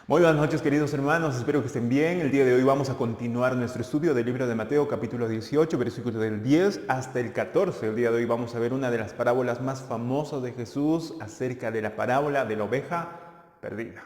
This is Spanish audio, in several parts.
Muy buenas noches, queridos hermanos, espero que estén bien. El día de hoy vamos a continuar nuestro estudio del libro de Mateo, capítulo 18, versículos del 10 hasta el 14. El día de hoy vamos a ver una de las parábolas más famosas de Jesús acerca de la parábola de la oveja perdida.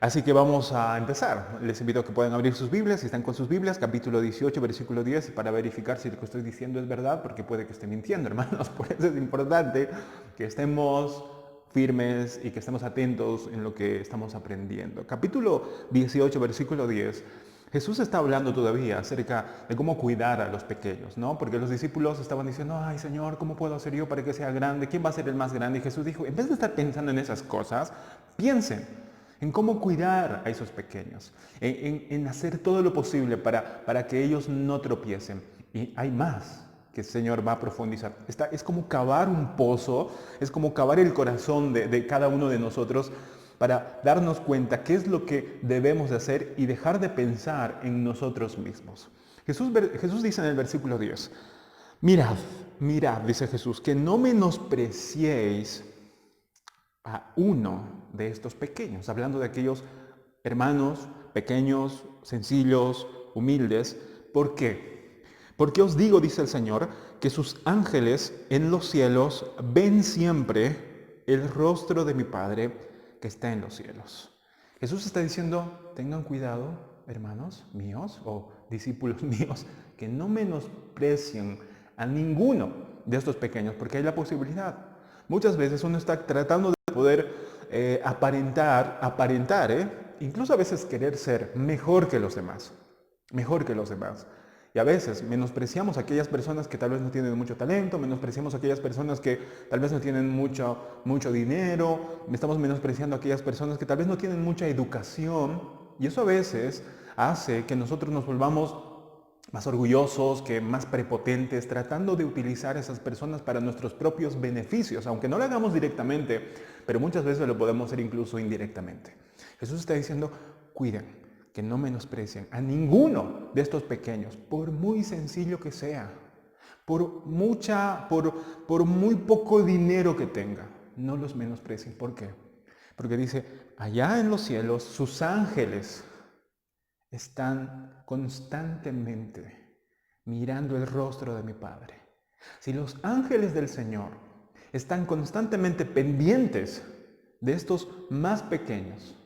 Así que vamos a empezar. Les invito a que puedan abrir sus Biblias, si están con sus Biblias, capítulo 18, versículo 10, para verificar si lo que estoy diciendo es verdad, porque puede que esté mintiendo, hermanos. Por eso es importante que estemos firmes y que estemos atentos en lo que estamos aprendiendo. Capítulo 18, versículo 10. Jesús está hablando todavía acerca de cómo cuidar a los pequeños, ¿no? Porque los discípulos estaban diciendo, ay Señor, ¿cómo puedo hacer yo para que sea grande? ¿Quién va a ser el más grande? Y Jesús dijo, en vez de estar pensando en esas cosas, piensen en cómo cuidar a esos pequeños, en hacer todo lo posible para que ellos no tropiecen. Y hay más que el Señor va a profundizar. Es como cavar un pozo, es como cavar el corazón de cada uno de nosotros para darnos cuenta qué es lo que debemos de hacer y dejar de pensar en nosotros mismos. Jesús dice en el versículo 10, mirad, mirad, dice Jesús, que no menospreciéis a uno de estos pequeños, hablando de aquellos hermanos pequeños, sencillos, humildes. ¿Por qué? Porque os digo, dice el Señor, que sus ángeles en los cielos ven siempre el rostro de mi Padre que está en los cielos. Jesús está diciendo, tengan cuidado, hermanos míos o discípulos míos, que no menosprecien a ninguno de estos pequeños, porque hay la posibilidad. Muchas veces uno está tratando de poder aparentar, incluso a veces querer ser mejor que los demás, mejor que los demás. Y a veces menospreciamos a aquellas personas que tal vez no tienen mucho talento, menospreciamos a aquellas personas que tal vez no tienen mucho dinero, estamos menospreciando a aquellas personas que tal vez no tienen mucha educación, y eso a veces hace que nosotros nos volvamos más orgullosos, que más prepotentes, tratando de utilizar a esas personas para nuestros propios beneficios, aunque no lo hagamos directamente, pero muchas veces lo podemos hacer incluso indirectamente. Jesús está diciendo, cuiden, que no menosprecien a ninguno de estos pequeños, por muy sencillo que sea, por muy poco dinero que tenga, no los menosprecien. ¿Por qué? Porque dice, allá en los cielos, sus ángeles están constantemente mirando el rostro de mi Padre. Si los ángeles del Señor están constantemente pendientes de estos más pequeños,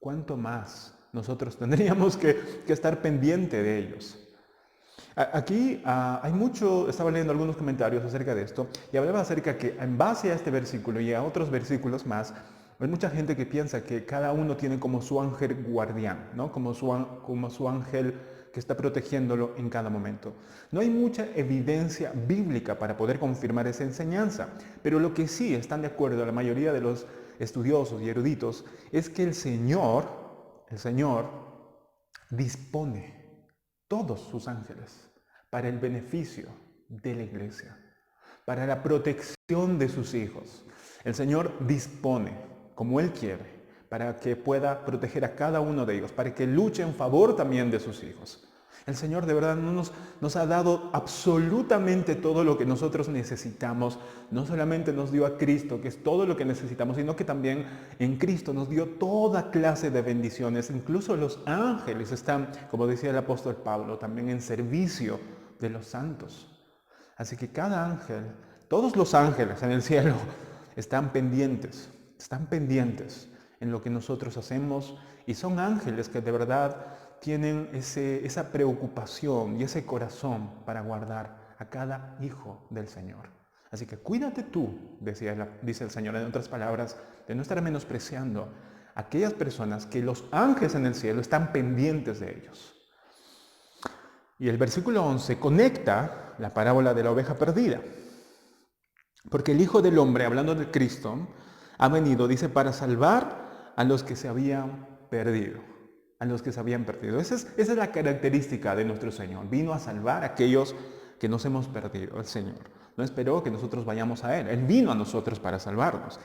¿cuánto más nosotros tendríamos que estar pendiente de ellos? Aquí hay mucho, estaba leyendo algunos comentarios acerca de esto y hablaba acerca que en base a este versículo y a otros versículos más, hay mucha gente que piensa que cada uno tiene como su ángel guardián, ¿no? Como su ángel que está protegiéndolo en cada momento. No hay mucha evidencia bíblica para poder confirmar esa enseñanza, pero lo que sí están de acuerdo la mayoría de los estudiosos y eruditos es que el Señor dispone todos sus ángeles para el beneficio de la iglesia, para la protección de sus hijos. El Señor dispone, como Él quiere, para que pueda proteger a cada uno de ellos, para que luche en favor también de sus hijos. El Señor de verdad nos ha dado absolutamente todo lo que nosotros necesitamos. No solamente nos dio a Cristo, que es todo lo que necesitamos, sino que también en Cristo nos dio toda clase de bendiciones. Incluso los ángeles están, como decía el apóstol Pablo, también en servicio de los santos. Así que cada ángel, todos los ángeles en el cielo están pendientes en lo que nosotros hacemos y son ángeles que de verdad tienen esa preocupación y ese corazón para guardar a cada hijo del Señor. Así que cuídate tú, dice el Señor en otras palabras, de no estar menospreciando a aquellas personas que los ángeles en el cielo están pendientes de ellos. Y el versículo 11 conecta la parábola de la oveja perdida. Porque el Hijo del Hombre, hablando de Cristo, ha venido, dice, para salvar a los que se habían perdido. A los que se habían perdido. Esa es la característica de nuestro Señor. Vino a salvar a aquellos que nos hemos perdido. El Señor no esperó que nosotros vayamos a Él. Él vino a nosotros para salvarnos.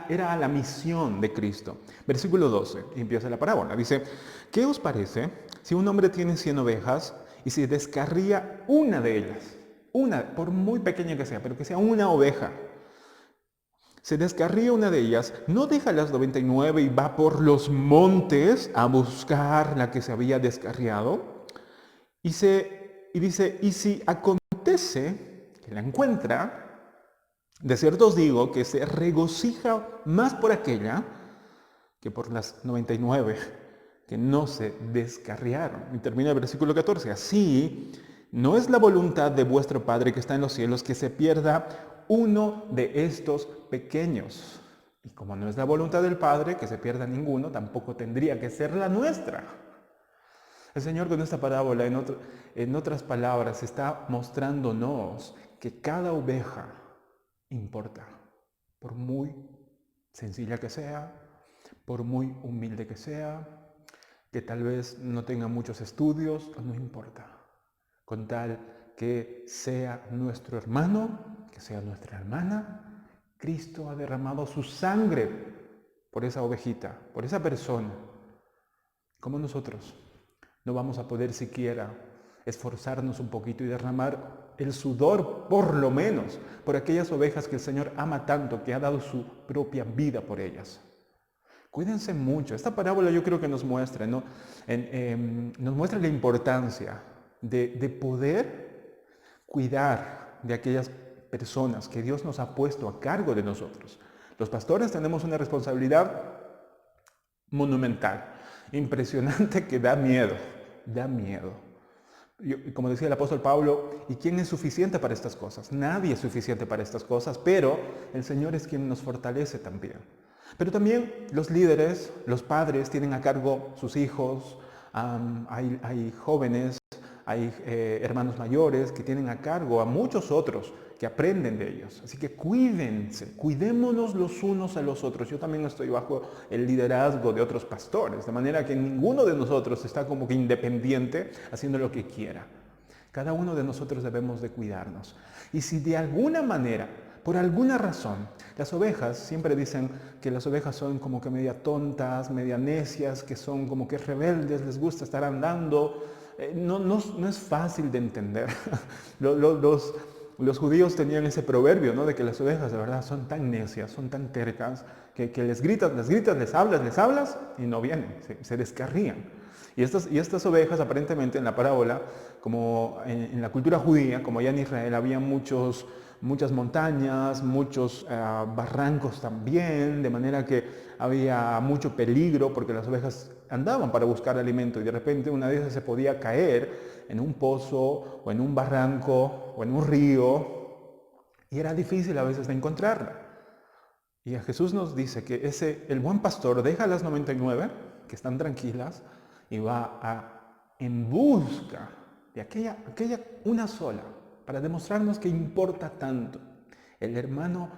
Era la misión de Cristo. Versículo 12, empieza la parábola. Dice, ¿qué os parece si un hombre tiene 100 ovejas y se descarría una de ellas? Una, por muy pequeña que sea, pero que sea una oveja. Se descarría una de ellas, no deja las 99 y va por los montes a buscar la que se había descarriado. Y dice, y si acontece que la encuentra, de cierto os digo que se regocija más por aquella que por las 99 que no se descarriaron. Y termina el versículo 14. Así, no es la voluntad de vuestro Padre que está en los cielos que se pierda uno de estos pequeños. Y como no es la voluntad del Padre que se pierda ninguno, tampoco tendría que ser la nuestra. El Señor con esta parábola, en otras palabras, está mostrándonos que cada oveja importa, por muy sencilla que sea, por muy humilde que sea, que tal vez no tenga muchos estudios, no importa. Con tal que sea nuestro hermano, que sea nuestra hermana, Cristo ha derramado su sangre por esa ovejita, por esa persona. Como nosotros no vamos a poder siquiera esforzarnos un poquito y derramar el sudor, por lo menos, por aquellas ovejas que el Señor ama tanto, que ha dado su propia vida por ellas. Cuídense mucho. Esta parábola yo creo que nos muestra, ¿no? Nos muestra la importancia de poder cuidar de aquellas personas que Dios nos ha puesto a cargo de nosotros. Los pastores tenemos una responsabilidad monumental, impresionante, que da miedo, da miedo. Como decía el apóstol Pablo, ¿y quién es suficiente para estas cosas? Nadie es suficiente para estas cosas, pero el Señor es quien nos fortalece también. Pero también los líderes, los padres tienen a cargo sus hijos, hay jóvenes, hay hermanos mayores que tienen a cargo a muchos otros que aprenden de ellos. Así que cuídense, cuidémonos los unos a los otros. Yo también estoy bajo el liderazgo de otros pastores, de manera que ninguno de nosotros está como que independiente haciendo lo que quiera. Cada uno de nosotros debemos de cuidarnos. Y si de alguna manera, por alguna razón, las ovejas, siempre dicen que las ovejas son como que media tontas, media necias, que son como que rebeldes, les gusta estar andando. No es fácil de entender. Los judíos tenían ese proverbio, ¿no? De que las ovejas de verdad son tan necias, son tan tercas, que les gritas, les hablas y no vienen, se descarrían. Y estas ovejas aparentemente en la parábola, como en la cultura judía, como allá en Israel había muchas montañas, muchos barrancos también, de manera que había mucho peligro porque las ovejas andaban para buscar alimento y de repente una de ellas se podía caer en un pozo o en un barranco o en un río y era difícil a veces de encontrarla. Y a Jesús nos dice que el buen pastor deja las 99 que están tranquilas y va en busca de aquella una sola, para demostrarnos que importa tanto. El hermano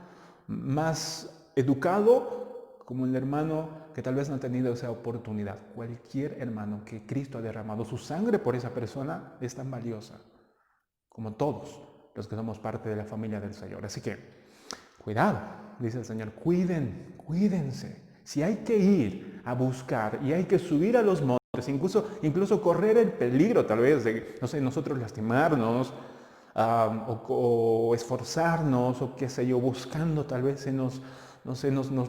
más educado como el hermano que tal vez no ha tenido esa oportunidad. Cualquier hermano que Cristo ha derramado su sangre por esa persona es tan valiosa como todos los que somos parte de la familia del Señor. Así que, cuidado, dice el Señor, cuídense. Si hay que ir a buscar y hay que subir a los montes, incluso correr el peligro tal vez de, no sé, nosotros lastimarnos o esforzarnos o qué sé yo, buscando tal vez nos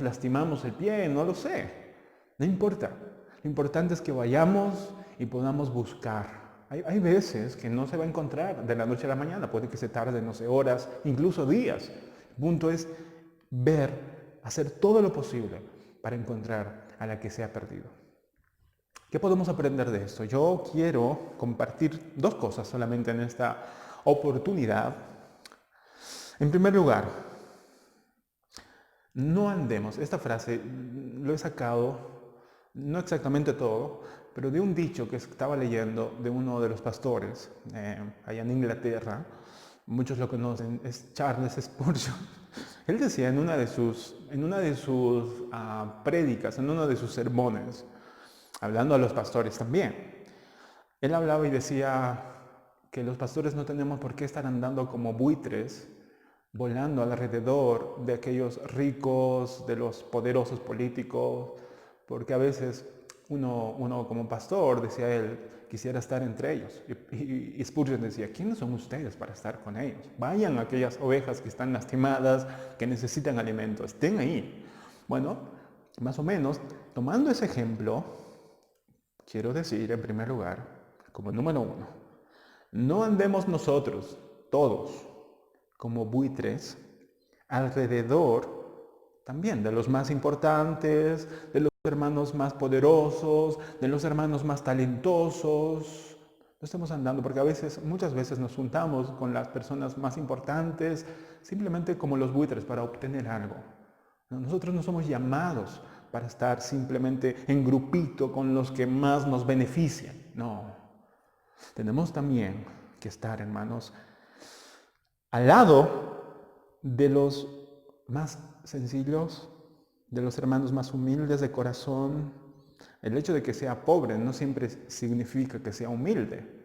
lastimamos el pie, no lo sé. No importa. Lo importante es que vayamos y podamos buscar. Hay veces que no se va a encontrar de la noche a la mañana, puede que se tarde, no sé, horas, incluso días. El punto es hacer todo lo posible para encontrar a la que se ha perdido. ¿Qué podemos aprender de esto? Yo quiero compartir dos cosas solamente en esta oportunidad. En primer lugar, no andemos. Esta frase lo he sacado, no exactamente todo, pero de un dicho que estaba leyendo de uno de los pastores allá en Inglaterra. Muchos lo conocen, es Charles Spurgeon. Él decía en una de sus prédicas, en uno de sus sermones, hablando a los pastores también, él hablaba y decía que los pastores no tenemos por qué estar andando como buitres, volando alrededor de aquellos ricos, de los poderosos políticos, porque a veces uno como pastor, decía él, quisiera estar entre ellos. Y Spurgeon decía, ¿quiénes son ustedes para estar con ellos? Vayan a aquellas ovejas que están lastimadas, que necesitan alimento, estén ahí. Bueno, más o menos, tomando ese ejemplo, quiero decir en primer lugar, como número uno, no andemos nosotros, todos, como buitres, alrededor también de los más importantes, de los hermanos más poderosos, de los hermanos más talentosos. No estamos andando porque muchas veces nos juntamos con las personas más importantes simplemente como los buitres para obtener algo. Nosotros no somos llamados para estar simplemente en grupito con los que más nos benefician. No. Tenemos también que estar, hermanos, al lado de los más sencillos, de los hermanos más humildes de corazón. El hecho de que sea pobre no siempre significa que sea humilde.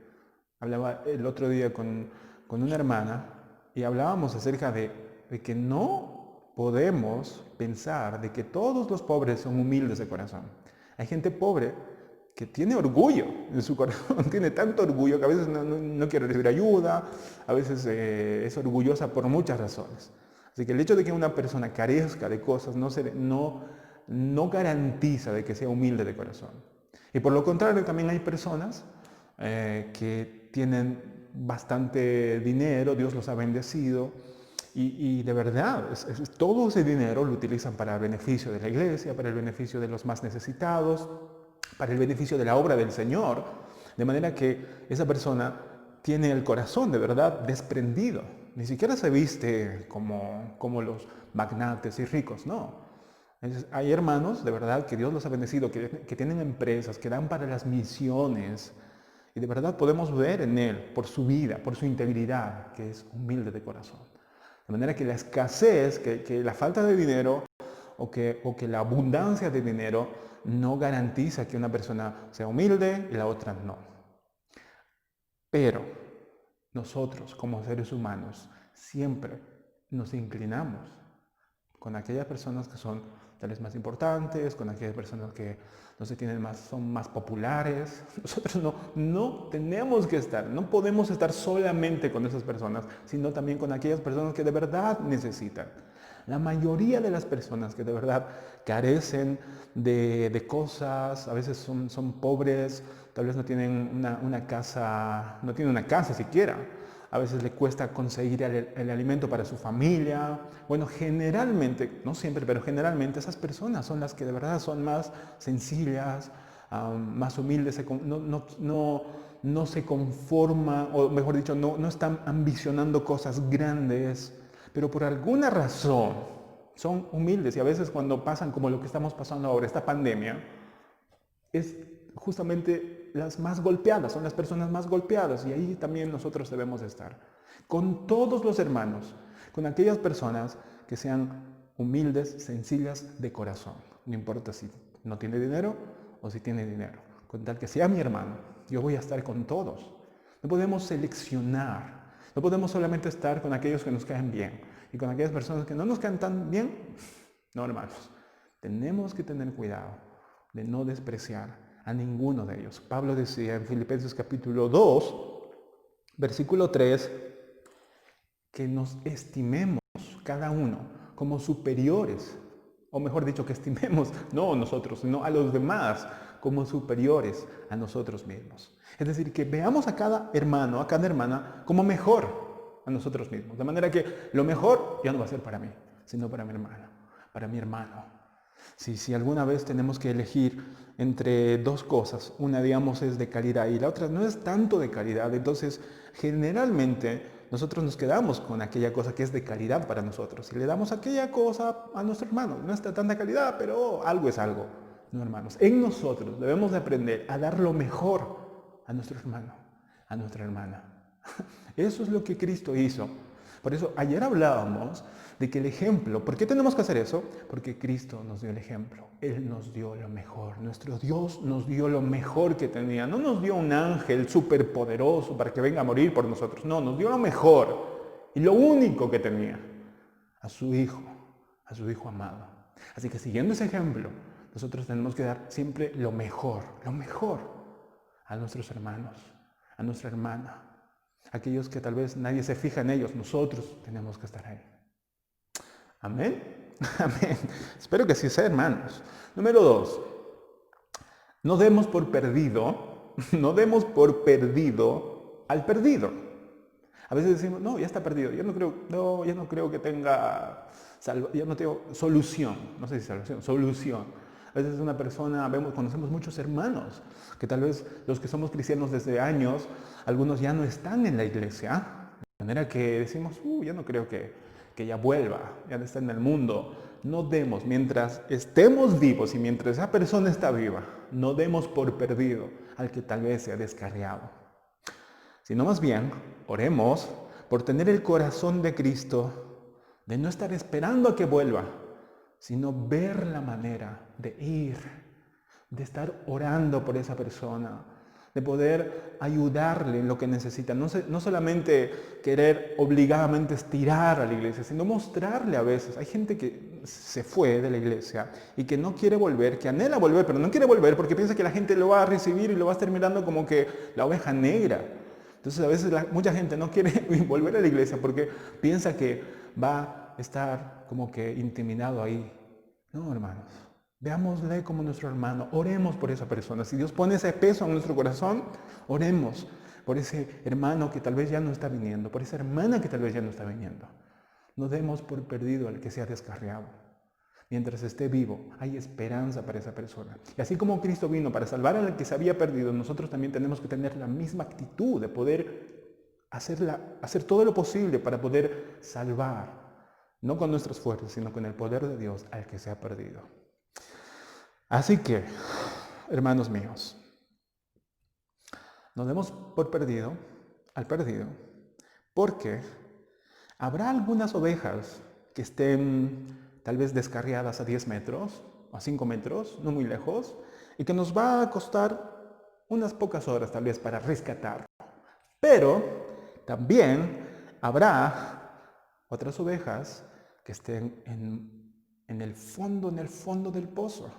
Hablaba el otro día con una hermana y hablábamos acerca de que no podemos pensar de que todos los pobres son humildes de corazón. Hay gente pobre que tiene orgullo en su corazón, tiene tanto orgullo que a veces no quiere recibir ayuda, a veces es orgullosa por muchas razones. Así que el hecho de que una persona carezca de cosas no garantiza de que sea humilde de corazón. Y por lo contrario, también hay personas que tienen bastante dinero, Dios los ha bendecido, y de verdad, todo ese dinero lo utilizan para el beneficio de la iglesia, para el beneficio de los más necesitados, para el beneficio de la obra del Señor, de manera que esa persona tiene el corazón de verdad desprendido. Ni siquiera se viste como los magnates y ricos, no. Hay hermanos de verdad que Dios los ha bendecido, que tienen empresas, que dan para las misiones, y de verdad podemos ver en él, por su vida, por su integridad, que es humilde de corazón. De manera que la escasez, que la falta de dinero o que la abundancia de dinero no garantiza que una persona sea humilde y la otra no. Pero nosotros como seres humanos siempre nos inclinamos con aquellas personas que son tal vez más importantes, con aquellas personas que no se tienen más, son más populares. Nosotros no tenemos que estar, no podemos estar solamente con esas personas, sino también con aquellas personas que de verdad necesitan. La mayoría de las personas que de verdad carecen de cosas, a veces son pobres, tal vez no tienen una casa, no tienen una casa siquiera. A veces le cuesta conseguir el alimento para su familia. Bueno, generalmente, no siempre, pero generalmente esas personas son las que de verdad son más sencillas, más humildes, no se conforman, o mejor dicho, no están ambicionando cosas grandes, pero por alguna razón son humildes. Y a veces cuando pasan como lo que estamos pasando ahora, esta pandemia, es justamente las más golpeadas, son las personas más golpeadas, y ahí también nosotros debemos estar. Con todos los hermanos, con aquellas personas que sean humildes, sencillas de corazón. No importa si no tiene dinero o si tiene dinero. Con tal que sea mi hermano, yo voy a estar con todos. No podemos seleccionar. No podemos solamente estar con aquellos que nos caen bien y con aquellas personas que no nos caen tan bien. No, hermanos. Tenemos que tener cuidado de no despreciar a ninguno de ellos. Pablo decía en Filipenses capítulo 2, versículo 3, que nos estimemos cada uno como superiores, o mejor dicho, que estimemos no a nosotros, sino a los demás como superiores a nosotros mismos. Es decir, que veamos a cada hermano, a cada hermana como mejor a nosotros mismos. De manera que lo mejor ya no va a ser para mí, sino para mi hermano, para mi hermano. Si alguna vez tenemos que elegir entre dos cosas, una digamos es de calidad y la otra no es tanto de calidad, entonces generalmente nosotros nos quedamos con aquella cosa que es de calidad para nosotros y le damos aquella cosa a nuestro hermano. No está tan de calidad, pero algo es algo. No, hermanos, en nosotros debemos de aprender a dar lo mejor a nuestro hermano, a nuestra hermana. Eso es lo que Cristo hizo. Por eso ayer hablábamos de que el ejemplo, ¿por qué tenemos que hacer eso? Porque Cristo nos dio el ejemplo. Él nos dio lo mejor. Nuestro Dios nos dio lo mejor que tenía. No nos dio un ángel superpoderoso para que venga a morir por nosotros. No, nos dio lo mejor y lo único que tenía. A su Hijo amado. Así que siguiendo ese ejemplo, nosotros tenemos que dar siempre lo mejor a nuestros hermanos, a nuestra hermana, aquellos que tal vez nadie se fija en ellos, nosotros tenemos que estar ahí. Amén. Amén. Espero que así sea, hermanos. Número 2. No demos por perdido al perdido. A veces decimos, no, ya está perdido, ya no creo que tenga, ya no tengo solución, no sé si solución. A veces una persona, conocemos muchos hermanos, que tal vez los que somos cristianos desde años, algunos ya no están en la iglesia, de manera que decimos, ya no creo que ya vuelva, ya no está en el mundo. No demos, mientras estemos vivos y mientras esa persona está viva, no demos por perdido al que tal vez se ha descarriado. Sino más bien, oremos por tener el corazón de Cristo, de no estar esperando a que vuelva, sino ver la manera de ir, de estar orando por esa persona, de poder ayudarle en lo que necesita. No solamente querer obligadamente estirar a la iglesia, sino mostrarle a veces. Hay gente que se fue de la iglesia y que no quiere volver, que anhela volver, pero no quiere volver porque piensa que la gente lo va a recibir y lo va a estar mirando como que la oveja negra. Entonces a veces mucha gente no quiere volver a la iglesia porque piensa que va a estar como que intimidado ahí. No, hermanos. Veámosle como nuestro hermano, oremos por esa persona. Si Dios pone ese peso en nuestro corazón, oremos por ese hermano que tal vez ya no está viniendo, por esa hermana que tal vez ya no está viniendo. No demos por perdido al que se ha descarriado. Mientras esté vivo, hay esperanza para esa persona. Y así como Cristo vino para salvar al que se había perdido, nosotros también tenemos que tener la misma actitud de poder hacer todo lo posible para poder salvar, no con nuestras fuerzas, sino con el poder de Dios al que se ha perdido. Así que, hermanos míos, no demos por perdido al perdido, porque habrá algunas ovejas que estén tal vez descarriadas a 10 metros, a 5 metros, no muy lejos, y que nos va a costar unas pocas horas tal vez para rescatar. Pero también habrá otras ovejas que estén en el fondo del pozo.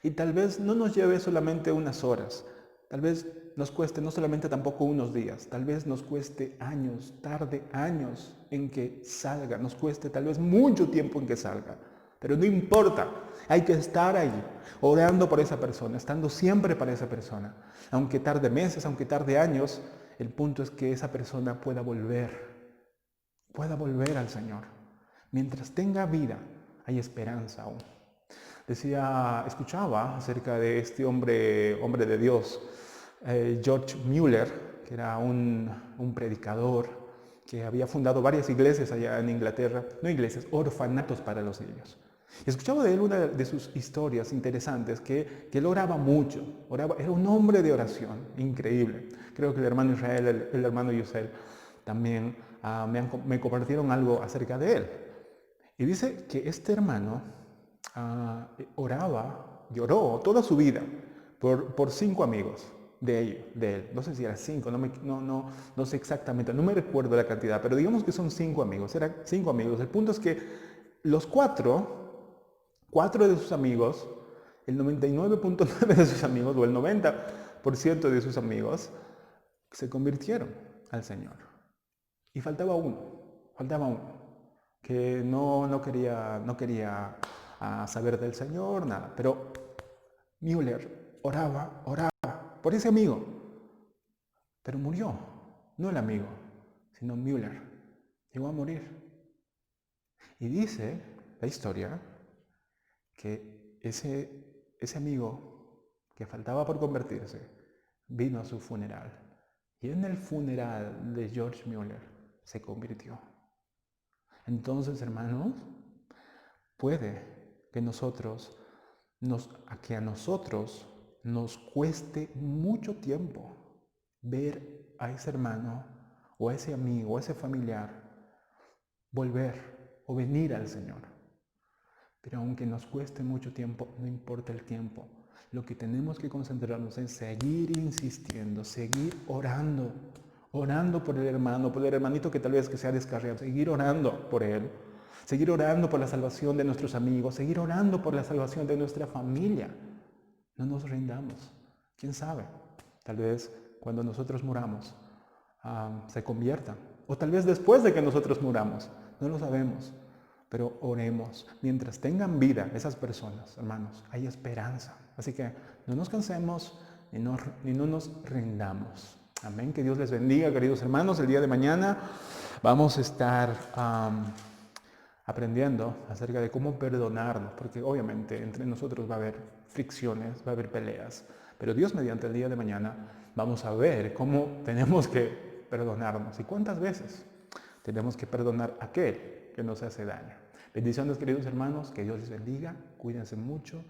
Y tal vez no nos lleve solamente unas horas, tal vez nos cueste no solamente tampoco unos días, tal vez nos cueste años, tarde años en que salga, nos cueste tal vez mucho tiempo en que salga. Pero no importa, hay que estar ahí, orando por esa persona, estando siempre para esa persona. Aunque tarde meses, aunque tarde años, el punto es que esa persona pueda volver al Señor. Mientras tenga vida, hay esperanza aún. Escuchaba acerca de este hombre de Dios, George Mueller, que era un predicador que había fundado varias iglesias allá en Inglaterra, no iglesias, orfanatos para los niños. Y escuchaba de él una de sus historias interesantes, que él oraba mucho, era un hombre de oración, increíble. Creo que el hermano Israel, el hermano Yusel, también me compartieron algo acerca de él. Y dice que este hermano lloró toda su vida por 5 amigos de él. No sé si eran 5, no sé exactamente, no me recuerdo la cantidad, pero digamos que son 5 amigos, eran 5 amigos. El punto es que los 4 de sus amigos, el 99.9 de sus amigos, o el 90% de sus amigos, se convirtieron al Señor. Y faltaba uno, que no quería saber del Señor, nada. Pero Mueller oraba por ese amigo, pero murió. No el amigo, sino Mueller. Llegó a morir. Y dice la historia que ese amigo que faltaba por convertirse vino a su funeral. Y en el funeral de George Mueller se convirtió. Entonces, hermanos, puede que a nosotros nos cueste mucho tiempo ver a ese hermano o a ese amigo o a ese familiar volver o venir al Señor. Pero aunque nos cueste mucho tiempo, no importa el tiempo. Lo que tenemos que concentrarnos es seguir insistiendo, seguir orando por el hermano, por el hermanito que tal vez que se ha descarriado, seguir orando por él. seguir orando por la salvación de nuestros amigos, seguir orando por la salvación de nuestra familia. No nos rindamos. ¿Quién sabe? Tal vez cuando nosotros muramos se conviertan. O tal vez después de que nosotros muramos. No lo sabemos. Pero oremos. Mientras tengan vida esas personas, hermanos, hay esperanza. Así que no nos cansemos ni no nos rindamos. Amén. Que Dios les bendiga, queridos hermanos. El día de mañana vamos a estar aprendiendo acerca de cómo perdonarnos, porque obviamente entre nosotros va a haber fricciones, va a haber peleas, pero Dios mediante el día de mañana vamos a ver cómo tenemos que perdonarnos y cuántas veces tenemos que perdonar a aquel que nos hace daño. Bendiciones, queridos hermanos, que Dios les bendiga, cuídense mucho,